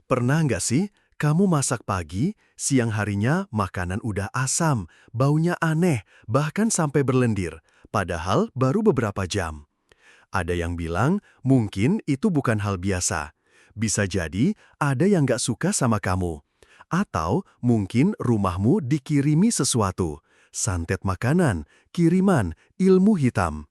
Pernah nggak sih kamu masak pagi, siang harinya makanan udah asam, baunya aneh, bahkan sampai berlendir, padahal baru beberapa jam? Ada yang bilang mungkin itu bukan hal biasa. Bisa jadi ada yang nggak suka sama kamu. Atau mungkin rumahmu dikirimi sesuatu. Santet makanan, kiriman, ilmu hitam.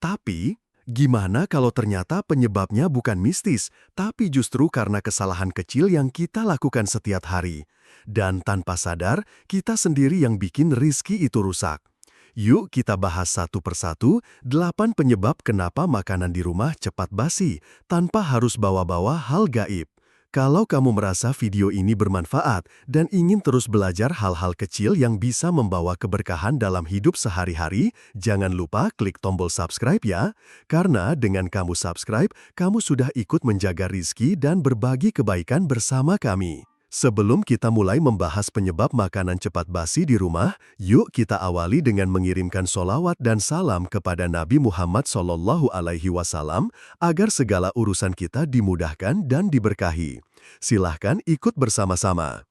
Tapi, gimana kalau ternyata penyebabnya bukan mistis, tapi justru karena kesalahan kecil yang kita lakukan setiap hari? Dan tanpa sadar, kita sendiri yang bikin rizki itu rusak. Yuk kita bahas satu persatu 8 penyebab kenapa makanan di rumah cepat basi, tanpa harus bawa-bawa hal gaib. Kalau kamu merasa video ini bermanfaat dan ingin terus belajar hal-hal kecil yang bisa membawa keberkahan dalam hidup sehari-hari, jangan lupa klik tombol subscribe ya. Karena dengan kamu subscribe, kamu sudah ikut menjaga rizki dan berbagi kebaikan bersama kami. Sebelum kita mulai membahas penyebab makanan cepat basi di rumah, yuk kita awali dengan mengirimkan solawat dan salam kepada Nabi Muhammad SAW agar segala urusan kita dimudahkan dan diberkahi. Silahkan ikut bersama-sama.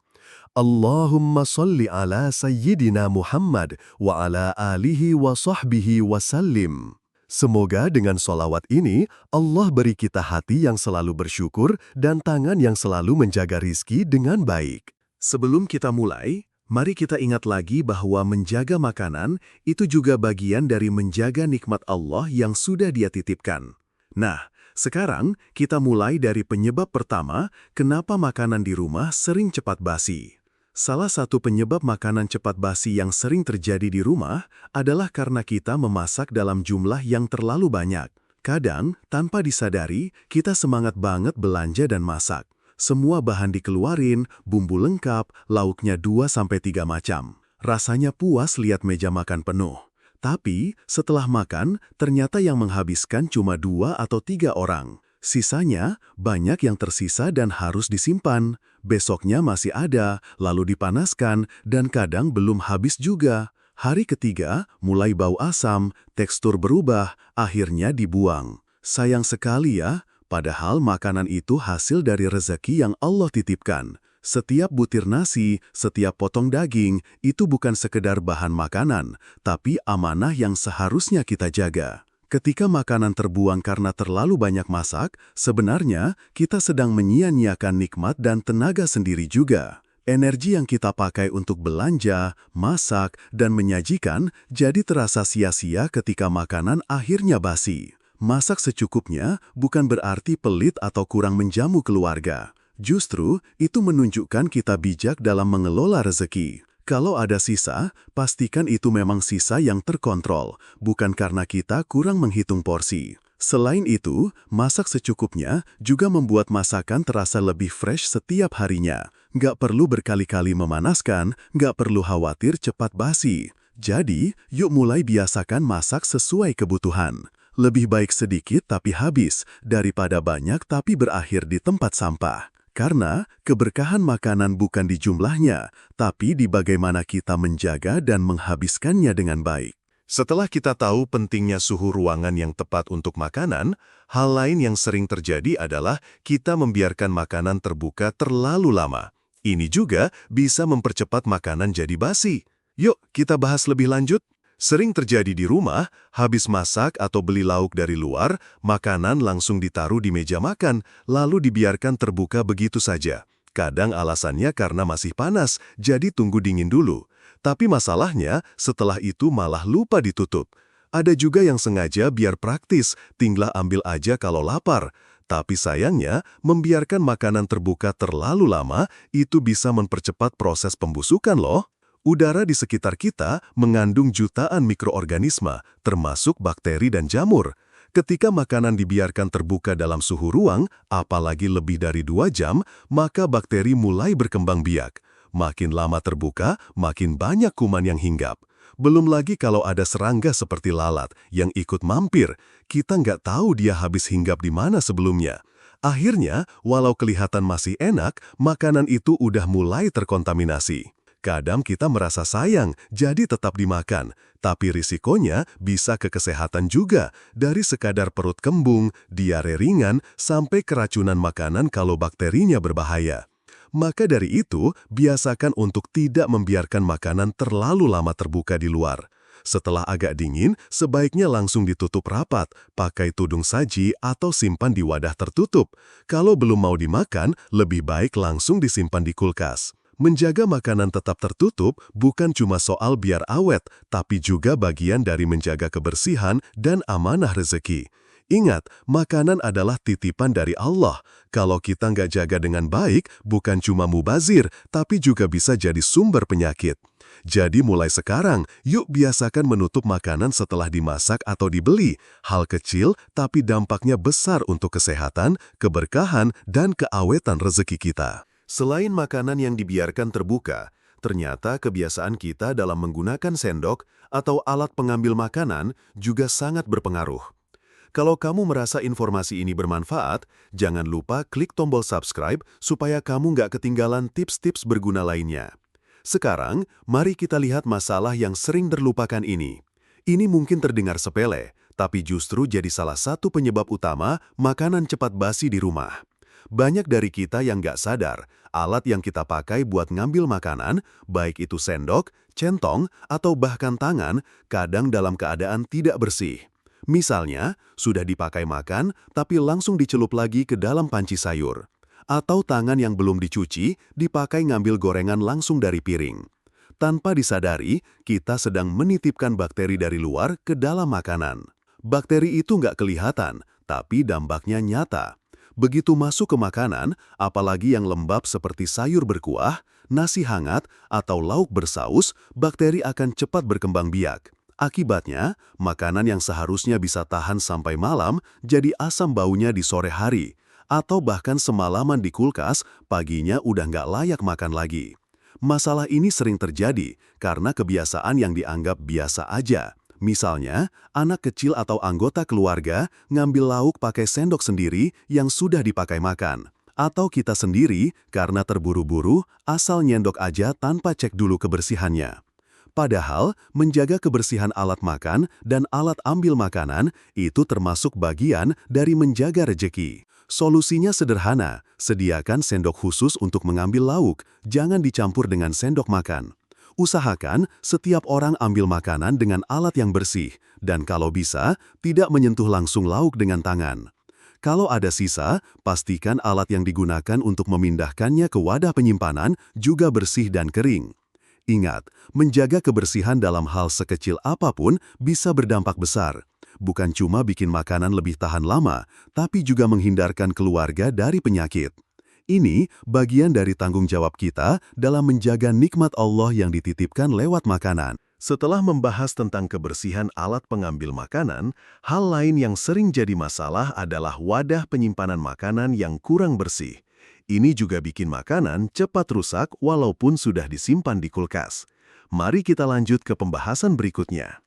Allahumma salli ala Sayyidina Muhammad wa ala alihi wa sahbihi wa sallim. Semoga dengan solawat ini, Allah beri kita hati yang selalu bersyukur dan tangan yang selalu menjaga rizki dengan baik. Sebelum kita mulai, mari kita ingat lagi bahwa menjaga makanan itu juga bagian dari menjaga nikmat Allah yang sudah Dia titipkan. Nah, sekarang kita mulai dari penyebab pertama, kenapa makanan di rumah sering cepat basi. Salah satu penyebab makanan cepat basi yang sering terjadi di rumah adalah karena kita memasak dalam jumlah yang terlalu banyak. Kadang, tanpa disadari, kita semangat banget belanja dan masak. Semua bahan dikeluarin, bumbu lengkap, lauknya 2-3 macam. Rasanya puas lihat meja makan penuh. Tapi, setelah makan, ternyata yang menghabiskan cuma 2 atau 3 orang. Sisanya, banyak yang tersisa dan harus disimpan. Besoknya masih ada, lalu dipanaskan, dan kadang belum habis juga. Hari ketiga, mulai bau asam, tekstur berubah, akhirnya dibuang. Sayang sekali ya, padahal makanan itu hasil dari rezeki yang Allah titipkan. Setiap butir nasi, setiap potong daging, itu bukan sekedar bahan makanan, tapi amanah yang seharusnya kita jaga. Ketika makanan terbuang karena terlalu banyak masak, sebenarnya kita sedang menyia-nyiakan nikmat dan tenaga sendiri juga. Energi yang kita pakai untuk belanja, masak, dan menyajikan jadi terasa sia-sia ketika makanan akhirnya basi. Masak secukupnya bukan berarti pelit atau kurang menjamu keluarga. Justru, itu menunjukkan kita bijak dalam mengelola rezeki. Kalau ada sisa, pastikan itu memang sisa yang terkontrol, bukan karena kita kurang menghitung porsi. Selain itu, masak secukupnya juga membuat masakan terasa lebih fresh setiap harinya. Nggak perlu berkali-kali memanaskan, nggak perlu khawatir cepat basi. Jadi, yuk mulai biasakan masak sesuai kebutuhan. Lebih baik sedikit tapi habis, daripada banyak tapi berakhir di tempat sampah. Karena keberkahan makanan bukan di jumlahnya, tapi di bagaimana kita menjaga dan menghabiskannya dengan baik. Setelah kita tahu pentingnya suhu ruangan yang tepat untuk makanan, hal lain yang sering terjadi adalah kita membiarkan makanan terbuka terlalu lama. Ini juga bisa mempercepat makanan jadi basi. Yuk, kita bahas lebih lanjut. Sering terjadi di rumah, habis masak atau beli lauk dari luar, makanan langsung ditaruh di meja makan, lalu dibiarkan terbuka begitu saja. Kadang alasannya karena masih panas, jadi tunggu dingin dulu. Tapi masalahnya, setelah itu malah lupa ditutup. Ada juga yang sengaja biar praktis, tinggal ambil aja kalau lapar. Tapi sayangnya, membiarkan makanan terbuka terlalu lama, itu bisa mempercepat proses pembusukan loh. Udara di sekitar kita mengandung jutaan mikroorganisme, termasuk bakteri dan jamur. Ketika makanan dibiarkan terbuka dalam suhu ruang, apalagi lebih dari 2 jam, maka bakteri mulai berkembang biak. Makin lama terbuka, makin banyak kuman yang hinggap. Belum lagi kalau ada serangga seperti lalat yang ikut mampir, kita nggak tahu dia habis hinggap di mana sebelumnya. Akhirnya, walau kelihatan masih enak, makanan itu udah mulai terkontaminasi. Kadang kita merasa sayang, jadi tetap dimakan. Tapi risikonya bisa ke kesehatan juga, dari sekadar perut kembung, diare ringan, sampai keracunan makanan kalau bakterinya berbahaya. Maka dari itu, biasakan untuk tidak membiarkan makanan terlalu lama terbuka di luar. Setelah agak dingin, sebaiknya langsung ditutup rapat, pakai tudung saji atau simpan di wadah tertutup. Kalau belum mau dimakan, lebih baik langsung disimpan di kulkas. Menjaga makanan tetap tertutup bukan cuma soal biar awet, tapi juga bagian dari menjaga kebersihan dan amanah rezeki. Ingat, makanan adalah titipan dari Allah. Kalau kita nggak jaga dengan baik, bukan cuma mubazir, tapi juga bisa jadi sumber penyakit. Jadi mulai sekarang, yuk biasakan menutup makanan setelah dimasak atau dibeli. Hal kecil, tapi dampaknya besar untuk kesehatan, keberkahan, dan keawetan rezeki kita. Selain makanan yang dibiarkan terbuka, ternyata kebiasaan kita dalam menggunakan sendok atau alat pengambil makanan juga sangat berpengaruh. Kalau kamu merasa informasi ini bermanfaat, jangan lupa klik tombol subscribe supaya kamu nggak ketinggalan tips-tips berguna lainnya. Sekarang, mari kita lihat masalah yang sering terlupakan ini. Ini mungkin terdengar sepele, tapi justru jadi salah satu penyebab utama makanan cepat basi di rumah. Banyak dari kita yang nggak sadar, alat yang kita pakai buat ngambil makanan, baik itu sendok, centong, atau bahkan tangan, kadang dalam keadaan tidak bersih. Misalnya, sudah dipakai makan, tapi langsung dicelup lagi ke dalam panci sayur. Atau tangan yang belum dicuci, dipakai ngambil gorengan langsung dari piring. Tanpa disadari, kita sedang menitipkan bakteri dari luar ke dalam makanan. Bakteri itu nggak kelihatan, tapi dampaknya nyata. Begitu masuk ke makanan, apalagi yang lembab seperti sayur berkuah, nasi hangat, atau lauk bersaus, bakteri akan cepat berkembang biak. Akibatnya, makanan yang seharusnya bisa tahan sampai malam jadi asam baunya di sore hari, atau bahkan semalaman di kulkas, paginya udah nggak layak makan lagi. Masalah ini sering terjadi karena kebiasaan yang dianggap biasa aja. Misalnya, anak kecil atau anggota keluarga ngambil lauk pakai sendok sendiri yang sudah dipakai makan. Atau kita sendiri karena terburu-buru asal nyendok aja tanpa cek dulu kebersihannya. Padahal, menjaga kebersihan alat makan dan alat ambil makanan itu termasuk bagian dari menjaga rejeki. Solusinya sederhana, sediakan sendok khusus untuk mengambil lauk, jangan dicampur dengan sendok makan. Usahakan setiap orang ambil makanan dengan alat yang bersih, dan kalau bisa, tidak menyentuh langsung lauk dengan tangan. Kalau ada sisa, pastikan alat yang digunakan untuk memindahkannya ke wadah penyimpanan juga bersih dan kering. Ingat, menjaga kebersihan dalam hal sekecil apapun bisa berdampak besar. Bukan cuma bikin makanan lebih tahan lama, tapi juga menghindarkan keluarga dari penyakit. Ini bagian dari tanggung jawab kita dalam menjaga nikmat Allah yang dititipkan lewat makanan. Setelah membahas tentang kebersihan alat pengambil makanan, hal lain yang sering jadi masalah adalah wadah penyimpanan makanan yang kurang bersih. Ini juga bikin makanan cepat rusak walaupun sudah disimpan di kulkas. Mari kita lanjut ke pembahasan berikutnya.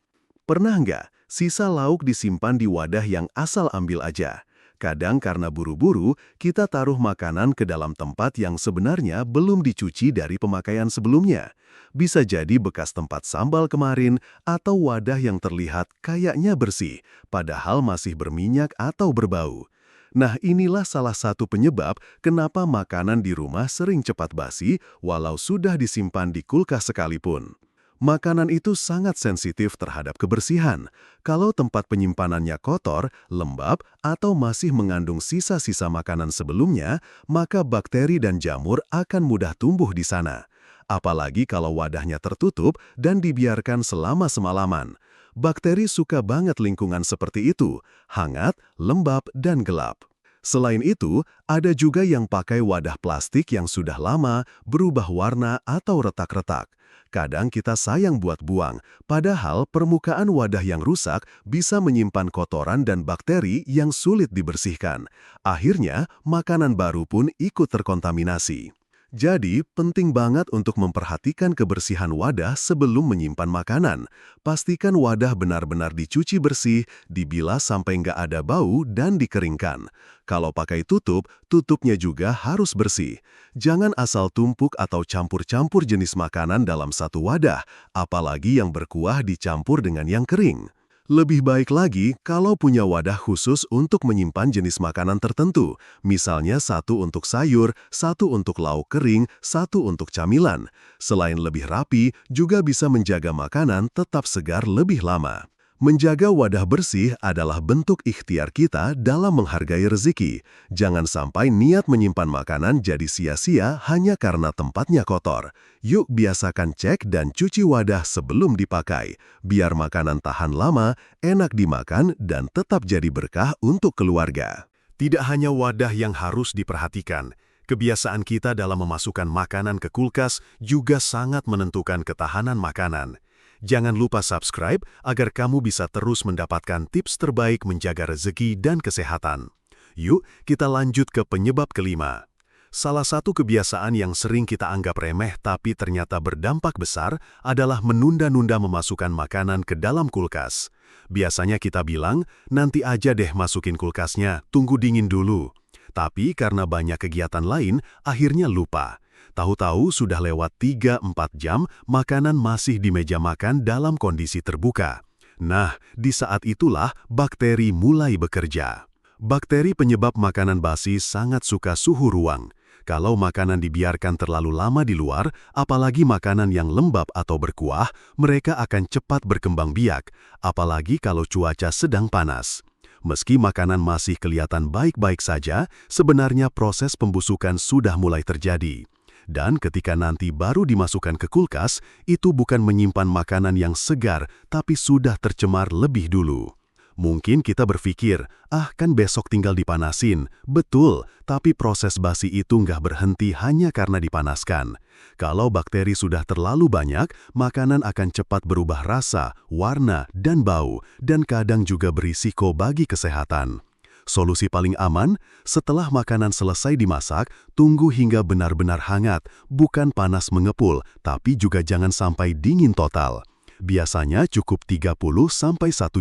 Pernah nggak sisa lauk disimpan di wadah yang asal ambil aja? Kadang karena buru-buru, kita taruh makanan ke dalam tempat yang sebenarnya belum dicuci dari pemakaian sebelumnya. Bisa jadi bekas tempat sambal kemarin atau wadah yang terlihat kayaknya bersih, padahal masih berminyak atau berbau. Nah, inilah salah satu penyebab kenapa makanan di rumah sering cepat basi walau sudah disimpan di kulkas sekalipun. Makanan itu sangat sensitif terhadap kebersihan. Kalau tempat penyimpanannya kotor, lembab, atau masih mengandung sisa-sisa makanan sebelumnya, maka bakteri dan jamur akan mudah tumbuh di sana. Apalagi kalau wadahnya tertutup dan dibiarkan selama semalaman. Bakteri suka banget lingkungan seperti itu, hangat, lembab, dan gelap. Selain itu, ada juga yang pakai wadah plastik yang sudah lama, berubah warna atau retak-retak. Kadang kita sayang buat buang, padahal permukaan wadah yang rusak bisa menyimpan kotoran dan bakteri yang sulit dibersihkan. Akhirnya, makanan baru pun ikut terkontaminasi. Jadi, penting banget untuk memperhatikan kebersihan wadah sebelum menyimpan makanan. Pastikan wadah benar-benar dicuci bersih, dibilas sampai nggak ada bau, dan dikeringkan. Kalau pakai tutup, tutupnya juga harus bersih. Jangan asal tumpuk atau campur-campur jenis makanan dalam satu wadah, apalagi yang berkuah dicampur dengan yang kering. Lebih baik lagi kalau punya wadah khusus untuk menyimpan jenis makanan tertentu, misalnya satu untuk sayur, satu untuk lauk kering, satu untuk camilan. Selain lebih rapi, juga bisa menjaga makanan tetap segar lebih lama. Menjaga wadah bersih adalah bentuk ikhtiar kita dalam menghargai rezeki. Jangan sampai niat menyimpan makanan jadi sia-sia hanya karena tempatnya kotor. Yuk biasakan cek dan cuci wadah sebelum dipakai, biar makanan tahan lama, enak dimakan, dan tetap jadi berkah untuk keluarga. Tidak hanya wadah yang harus diperhatikan, kebiasaan kita dalam memasukkan makanan ke kulkas juga sangat menentukan ketahanan makanan. Jangan lupa subscribe agar kamu bisa terus mendapatkan tips terbaik menjaga rezeki dan kesehatan. Yuk, kita lanjut ke penyebab kelima. Salah satu kebiasaan yang sering kita anggap remeh tapi ternyata berdampak besar adalah menunda-nunda memasukkan makanan ke dalam kulkas. Biasanya kita bilang, nanti aja deh masukin kulkasnya, tunggu dingin dulu. Tapi karena banyak kegiatan lain, akhirnya lupa. Tahu-tahu sudah lewat 3-4 jam, makanan masih di meja makan dalam kondisi terbuka. Nah, di saat itulah bakteri mulai bekerja. Bakteri penyebab makanan basi sangat suka suhu ruang. Kalau makanan dibiarkan terlalu lama di luar, apalagi makanan yang lembab atau berkuah, mereka akan cepat berkembang biak, apalagi kalau cuaca sedang panas. Meski makanan masih kelihatan baik-baik saja, sebenarnya proses pembusukan sudah mulai terjadi. Dan ketika nanti baru dimasukkan ke kulkas, itu bukan menyimpan makanan yang segar, tapi sudah tercemar lebih dulu. Mungkin kita berpikir, kan besok tinggal dipanasin. Betul, tapi proses basi itu nggak berhenti hanya karena dipanaskan. Kalau bakteri sudah terlalu banyak, makanan akan cepat berubah rasa, warna, dan bau, dan kadang juga berisiko bagi kesehatan. Solusi paling aman, setelah makanan selesai dimasak, tunggu hingga benar-benar hangat, bukan panas mengepul, tapi juga jangan sampai dingin total. Biasanya cukup 30-1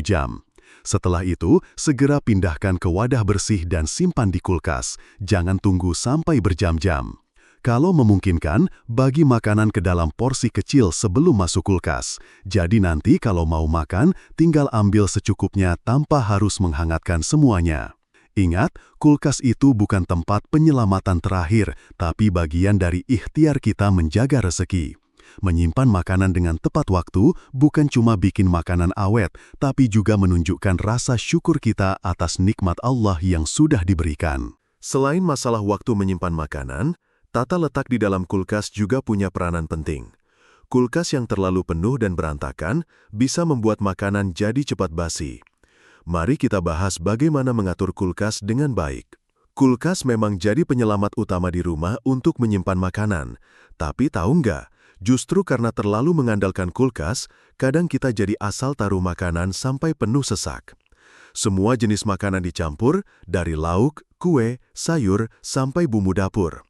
jam. Setelah itu, segera pindahkan ke wadah bersih dan simpan di kulkas. Jangan tunggu sampai berjam-jam. Kalau memungkinkan, bagi makanan ke dalam porsi kecil sebelum masuk kulkas. Jadi nanti kalau mau makan, tinggal ambil secukupnya tanpa harus menghangatkan semuanya. Ingat, kulkas itu bukan tempat penyelamatan terakhir, tapi bagian dari ikhtiar kita menjaga rezeki. Menyimpan makanan dengan tepat waktu bukan cuma bikin makanan awet, tapi juga menunjukkan rasa syukur kita atas nikmat Allah yang sudah diberikan. Selain masalah waktu menyimpan makanan, tata letak di dalam kulkas juga punya peranan penting. Kulkas yang terlalu penuh dan berantakan bisa membuat makanan jadi cepat basi. Mari kita bahas bagaimana mengatur kulkas dengan baik. Kulkas memang jadi penyelamat utama di rumah untuk menyimpan makanan. Tapi tahu nggak, justru karena terlalu mengandalkan kulkas, kadang kita jadi asal taruh makanan sampai penuh sesak. Semua jenis makanan dicampur, dari lauk, kue, sayur, sampai bumbu dapur.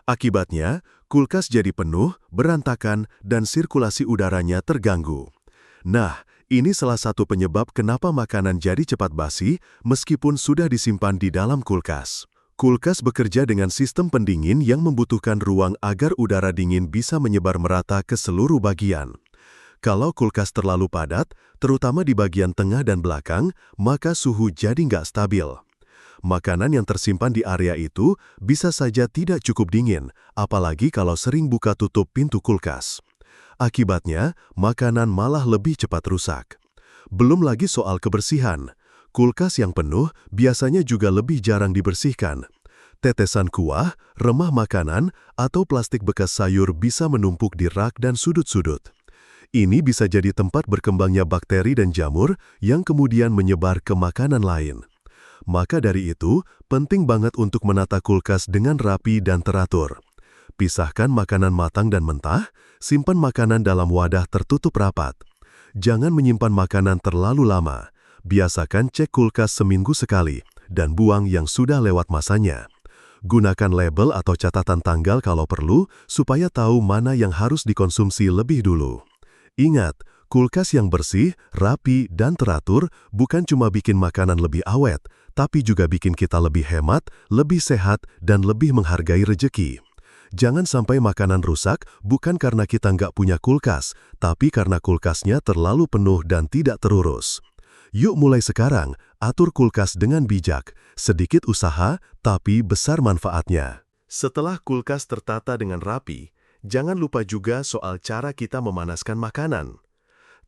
Akibatnya, kulkas jadi penuh, berantakan, dan sirkulasi udaranya terganggu. Nah, ini salah satu penyebab kenapa makanan jadi cepat basi meskipun sudah disimpan di dalam kulkas. Kulkas bekerja dengan sistem pendingin yang membutuhkan ruang agar udara dingin bisa menyebar merata ke seluruh bagian. Kalau kulkas terlalu padat, terutama di bagian tengah dan belakang, maka suhu jadi nggak stabil. Makanan yang tersimpan di area itu bisa saja tidak cukup dingin, apalagi kalau sering buka tutup pintu kulkas. Akibatnya, makanan malah lebih cepat rusak. Belum lagi soal kebersihan. Kulkas yang penuh biasanya juga lebih jarang dibersihkan. Tetesan kuah, remah makanan, atau plastik bekas sayur bisa menumpuk di rak dan sudut-sudut. Ini bisa jadi tempat berkembangnya bakteri dan jamur yang kemudian menyebar ke makanan lain. Maka dari itu, penting banget untuk menata kulkas dengan rapi dan teratur. Pisahkan makanan matang dan mentah, simpan makanan dalam wadah tertutup rapat. Jangan menyimpan makanan terlalu lama. Biasakan cek kulkas seminggu sekali, dan buang yang sudah lewat masanya. Gunakan label atau catatan tanggal kalau perlu, supaya tahu mana yang harus dikonsumsi lebih dulu. Ingat, kulkas yang bersih, rapi, dan teratur bukan cuma bikin makanan lebih awet, tapi juga bikin kita lebih hemat, lebih sehat, dan lebih menghargai rejeki. Jangan sampai makanan rusak bukan karena kita nggak punya kulkas, tapi karena kulkasnya terlalu penuh dan tidak terurus. Yuk mulai sekarang, atur kulkas dengan bijak. Sedikit usaha, tapi besar manfaatnya. Setelah kulkas tertata dengan rapi, jangan lupa juga soal cara kita memanaskan makanan.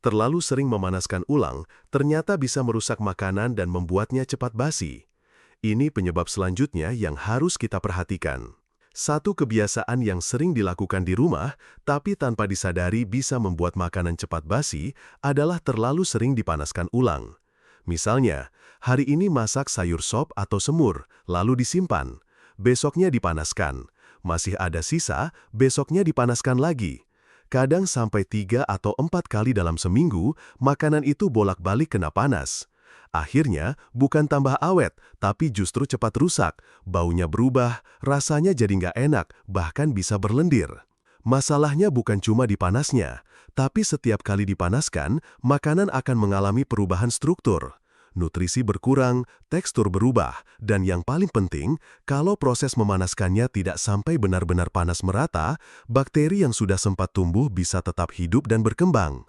Terlalu sering memanaskan ulang, ternyata bisa merusak makanan dan membuatnya cepat basi. Ini penyebab selanjutnya yang harus kita perhatikan. Satu kebiasaan yang sering dilakukan di rumah, tapi tanpa disadari bisa membuat makanan cepat basi, adalah terlalu sering dipanaskan ulang. Misalnya, hari ini masak sayur sop atau semur, lalu disimpan. Besoknya dipanaskan. Masih ada sisa, besoknya dipanaskan lagi. Kadang sampai 3 atau 4 kali dalam seminggu, makanan itu bolak-balik kena panas. Akhirnya, bukan tambah awet, tapi justru cepat rusak. Baunya berubah, rasanya jadi nggak enak, bahkan bisa berlendir. Masalahnya bukan cuma di panasnya, tapi setiap kali dipanaskan, makanan akan mengalami perubahan struktur. Nutrisi berkurang, tekstur berubah, dan yang paling penting, kalau proses memanaskannya tidak sampai benar-benar panas merata, bakteri yang sudah sempat tumbuh bisa tetap hidup dan berkembang.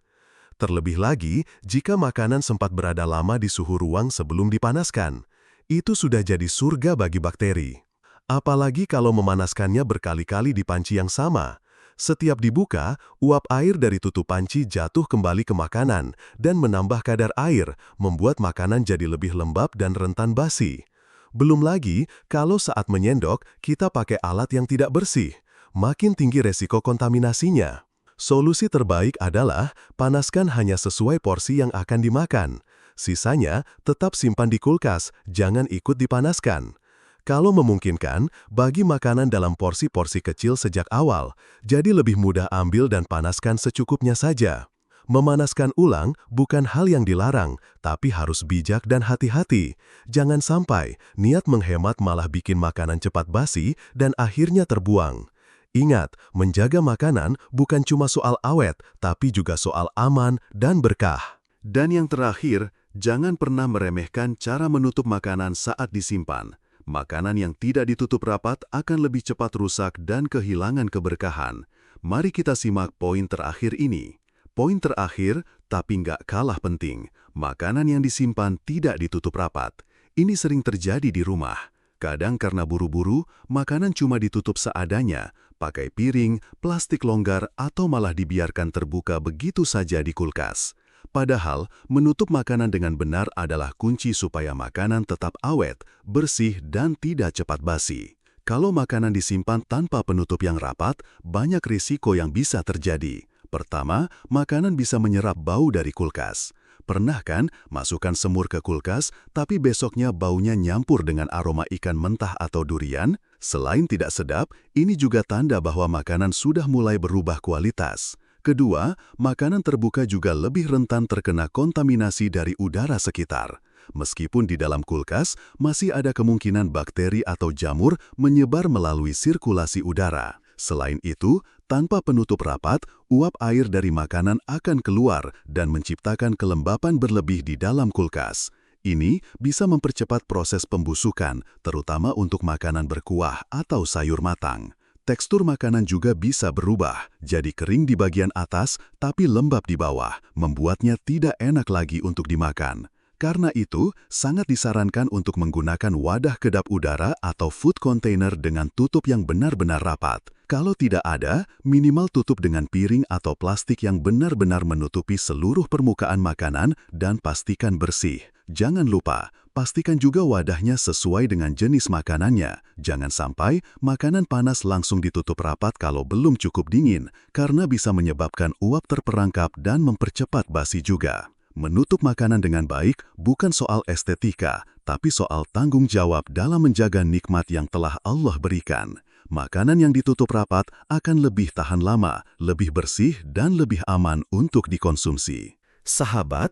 Terlebih lagi, jika makanan sempat berada lama di suhu ruang sebelum dipanaskan. Itu sudah jadi surga bagi bakteri. Apalagi kalau memanaskannya berkali-kali di panci yang sama. Setiap dibuka, uap air dari tutup panci jatuh kembali ke makanan dan menambah kadar air, membuat makanan jadi lebih lembab dan rentan basi. Belum lagi, kalau saat menyendok, kita pakai alat yang tidak bersih. Makin tinggi resiko kontaminasinya. Solusi terbaik adalah panaskan hanya sesuai porsi yang akan dimakan. Sisanya tetap simpan di kulkas, jangan ikut dipanaskan. Kalau memungkinkan, bagi makanan dalam porsi-porsi kecil sejak awal, jadi lebih mudah ambil dan panaskan secukupnya saja. Memanaskan ulang bukan hal yang dilarang, tapi harus bijak dan hati-hati. Jangan sampai niat menghemat malah bikin makanan cepat basi dan akhirnya terbuang. Ingat, menjaga makanan bukan cuma soal awet, tapi juga soal aman dan berkah. Dan yang terakhir, jangan pernah meremehkan cara menutup makanan saat disimpan. Makanan yang tidak ditutup rapat akan lebih cepat rusak dan kehilangan keberkahan. Mari kita simak poin terakhir ini. Poin terakhir, tapi nggak kalah penting. Makanan yang disimpan tidak ditutup rapat. Ini sering terjadi di rumah. Kadang karena buru-buru, makanan cuma ditutup seadanya, pakai piring, plastik longgar, atau malah dibiarkan terbuka begitu saja di kulkas. Padahal, menutup makanan dengan benar adalah kunci supaya makanan tetap awet, bersih, dan tidak cepat basi. Kalau makanan disimpan tanpa penutup yang rapat, banyak risiko yang bisa terjadi. Pertama, makanan bisa menyerap bau dari kulkas. Pernah kan masukkan semur ke kulkas, tapi besoknya baunya nyampur dengan aroma ikan mentah atau durian? Selain tidak sedap, ini juga tanda bahwa makanan sudah mulai berubah kualitas. Kedua, makanan terbuka juga lebih rentan terkena kontaminasi dari udara sekitar. Meskipun di dalam kulkas, masih ada kemungkinan bakteri atau jamur menyebar melalui sirkulasi udara. Selain itu, tanpa penutup rapat, uap air dari makanan akan keluar dan menciptakan kelembapan berlebih di dalam kulkas. Ini bisa mempercepat proses pembusukan, terutama untuk makanan berkuah atau sayur matang. Tekstur makanan juga bisa berubah, jadi kering di bagian atas tapi lembab di bawah, membuatnya tidak enak lagi untuk dimakan. Karena itu, sangat disarankan untuk menggunakan wadah kedap udara atau food container dengan tutup yang benar-benar rapat. Kalau tidak ada, minimal tutup dengan piring atau plastik yang benar-benar menutupi seluruh permukaan makanan dan pastikan bersih. Jangan lupa, pastikan juga wadahnya sesuai dengan jenis makanannya. Jangan sampai makanan panas langsung ditutup rapat kalau belum cukup dingin, karena bisa menyebabkan uap terperangkap dan mempercepat basi juga. Menutup makanan dengan baik bukan soal estetika, tapi soal tanggung jawab dalam menjaga nikmat yang telah Allah berikan. Makanan yang ditutup rapat akan lebih tahan lama, lebih bersih, dan lebih aman untuk dikonsumsi. Sahabat,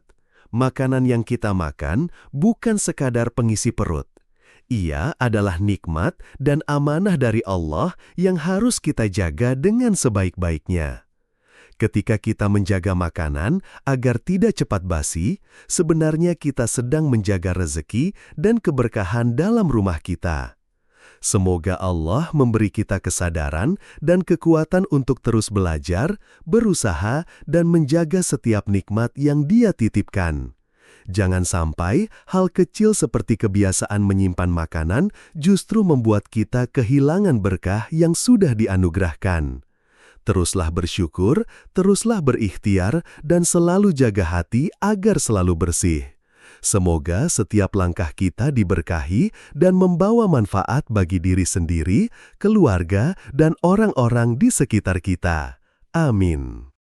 makanan yang kita makan bukan sekadar pengisi perut. Ia adalah nikmat dan amanah dari Allah yang harus kita jaga dengan sebaik-baiknya. Ketika kita menjaga makanan agar tidak cepat basi, sebenarnya kita sedang menjaga rezeki dan keberkahan dalam rumah kita. Semoga Allah memberi kita kesadaran dan kekuatan untuk terus belajar, berusaha, dan menjaga setiap nikmat yang Dia titipkan. Jangan sampai hal kecil seperti kebiasaan menyimpan makanan justru membuat kita kehilangan berkah yang sudah dianugerahkan. Teruslah bersyukur, teruslah berikhtiar, dan selalu jaga hati agar selalu bersih. Semoga setiap langkah kita diberkahi dan membawa manfaat bagi diri sendiri, keluarga, dan orang-orang di sekitar kita. Amin.